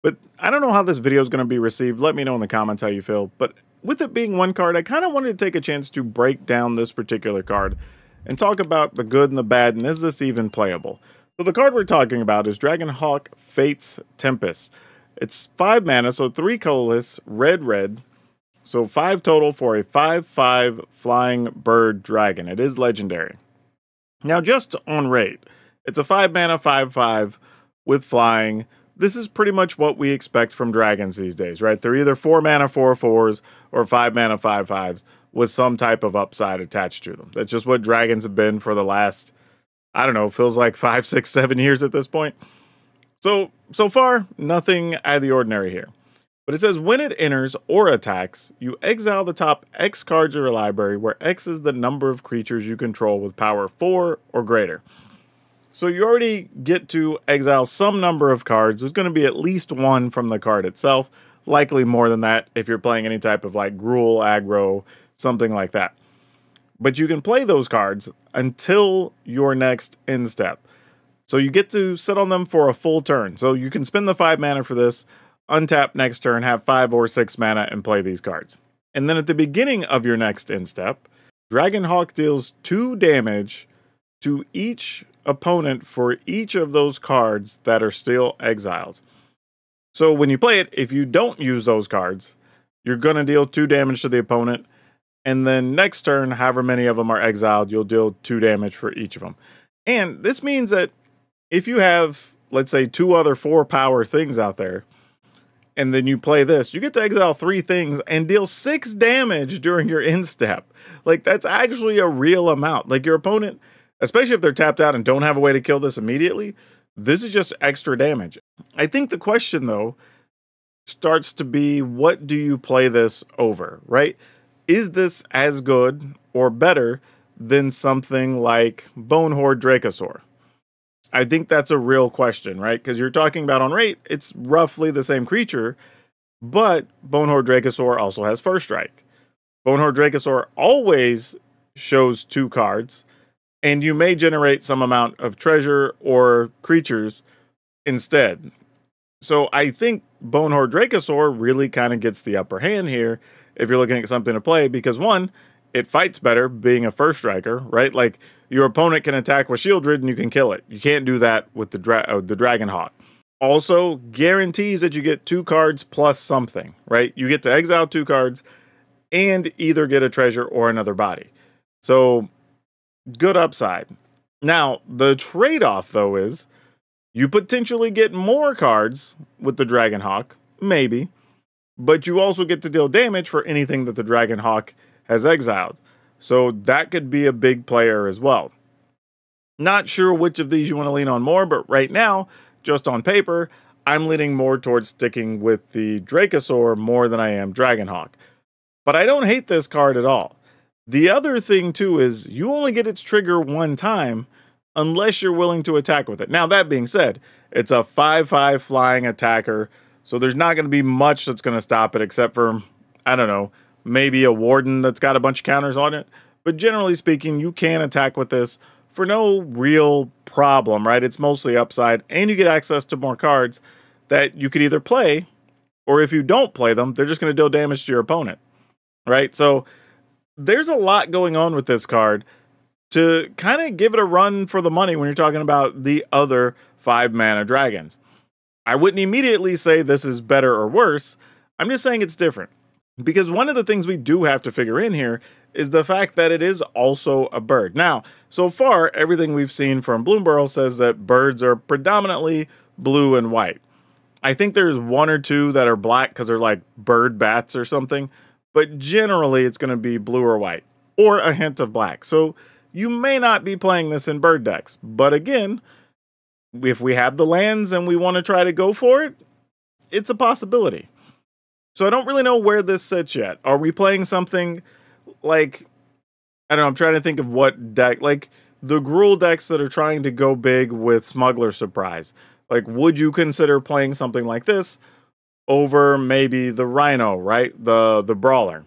But I don't know how this video is going to be received. Let me know in the comments how you feel. But with it being one card, I kind of wanted to take a chance to break down this particular card and talk about the good and the bad, and is this even playable? So the card we're talking about is Dragonhawk Fate's Tempest. It's 5 mana, so 3 colorless, red. So 5 total for a 5/5 flying bird dragon. It is legendary. Now just on rate, it's a 5 mana 5/5 with flying. This is pretty much what we expect from dragons these days, right? They're either 4 mana 4/4s or 5 mana 5/5s with some type of upside attached to them. That's just what dragons have been for the last, I don't know, feels like 5, 6, 7 years at this point. So far, nothing out of the ordinary here. But it says when it enters or attacks, you exile the top X cards of your library, where X is the number of creatures you control with power 4 or greater. So you already get to exile some number of cards. There's going to be at least one from the card itself, likely more than that if you're playing any type of like Gruul, aggro, something like that. But you can play those cards until your next end step. So you get to sit on them for a full turn. So you can spend the 5 mana for this, untap next turn, have 5 or 6 mana, and play these cards. And then at the beginning of your next end step, Dragonhawk deals 2 damage to each opponent for each of those cards that are still exiled. So when you play it, if you don't use those cards, you're going to deal 2 damage to the opponent. And then next turn, however many of them are exiled, you'll deal 2 damage for each of them. And this means that if you have, let's say, 2 other 4 power things out there, and then you play this, you get to exile 3 things and deal 6 damage during your end step. Like, that's actually a real amount. Like, your opponent, especially if they're tapped out and don't have a way to kill this immediately, this is just extra damage. I think the question, though, starts to be, what do you play this over, right? Is this as good or better than something like Bonehoard Dracosaur? I think that's a real question, right? Because you're talking about on rate, it's roughly the same creature, but Bonehoard Dracosaur also has First Strike. Bonehoard Dracosaur always shows 2 cards, and you may generate some amount of treasure or creatures instead. So I think Bonehoard Dracosaur really kind of gets the upper hand here if you're looking at something to play, because 1, it fights better being a first striker, right? Like, your opponent can attack with Shieldred and you can kill it. You can't do that with the Dragonhawk. Also, guarantees that you get 2 cards plus something, right? You get to exile 2 cards and either get a treasure or another body. So, good upside. Now, the trade-off, though, is you potentially get more cards with the Dragonhawk, maybe, but you also get to deal damage for anything that the Dragonhawk has exiled. So that could be a big player as well. Not sure which of these you want to lean on more, but right now, just on paper, I'm leaning more towards sticking with the Dracosaur more than I am Dragonhawk. But I don't hate this card at all. The other thing too is you only get its trigger 1 time unless you're willing to attack with it. Now that being said, it's a 5/5 flying attacker, so there's not going to be much that's going to stop it except for, I don't know, maybe a Warden that's got a bunch of counters on it. But generally speaking, you can attack with this for no real problem, right? It's mostly upside, and you get access to more cards that you could either play, or if you don't play them, they're just going to deal damage to your opponent, right? So there's a lot going on with this card to kind of give it a run for the money when you're talking about the other 5 mana dragons. I wouldn't immediately say this is better or worse. I'm just saying it's different. Because one of the things we do have to figure in here is the fact that it is also a bird. Now, so far, everything we've seen from Bloomburrow says that birds are predominantly blue and white. I think there's 1 or 2 that are black because they're like bird bats or something. But generally, it's going to be blue or white, or a hint of black. So you may not be playing this in bird decks. But again, if we have the lands and we want to try to go for it, it's a possibility. So I don't really know where this sits yet. Are we playing something like, I don't know, I'm trying to think of what deck, like the Gruul decks that are trying to go big with Smuggler Surprise. Like, would you consider playing something like this over maybe the Rhino, right? The Brawler.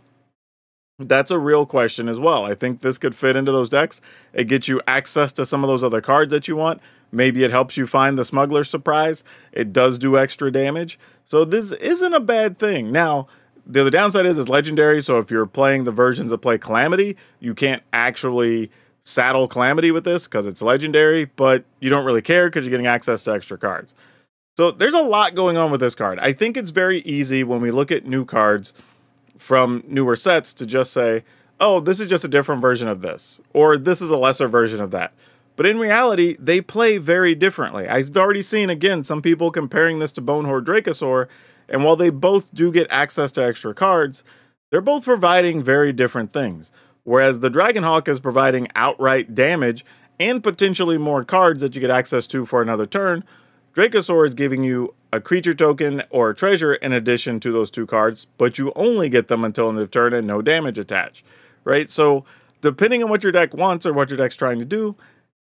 That's a real question as well. I think this could fit into those decks. It gets you access to some of those other cards that you want. Maybe it helps you find the Smuggler's Surprise. It does do extra damage. So this isn't a bad thing. Now, the other downside is it's legendary, so if you're playing the versions that play Calamity, you can't actually saddle Calamity with this because it's legendary, but you don't really care because you're getting access to extra cards. So there's a lot going on with this card. I think it's very easy when we look at new cards from newer sets to just say, oh, this is just a different version of this, or this is a lesser version of that. But in reality, they play very differently. I've already seen, again, some people comparing this to Bonehoard Dracosaur, and while they both do get access to extra cards, they're both providing very different things. Whereas the Dragonhawk is providing outright damage and potentially more cards that you get access to for another turn, Dracosaur is giving you a creature token or a treasure in addition to those 2 cards, but you only get them until end of turn and no damage attached, right? So depending on what your deck wants or what your deck's trying to do,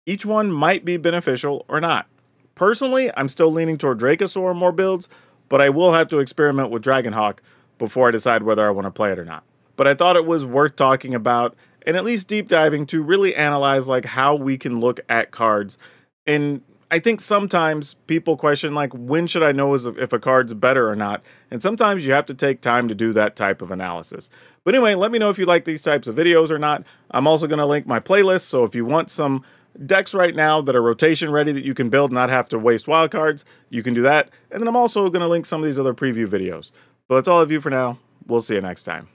each one might be beneficial or not. Personally, I'm still leaning toward Dracosaur in more builds, but I will have to experiment with Dragonhawk before I decide whether I want to play it or not. But I thought it was worth talking about and at least deep diving to really analyze like how we can look at cards. And I think sometimes people question like, when should I know if a card's better or not? And sometimes you have to take time to do that type of analysis. But anyway, let me know if you like these types of videos or not. I'm also going to link my playlist, so if you want some decks right now that are rotation ready that you can build and not have to waste wildcards, you can do that. And then I'm also going to link some of these other preview videos. But that's all of you for now. We'll see you next time.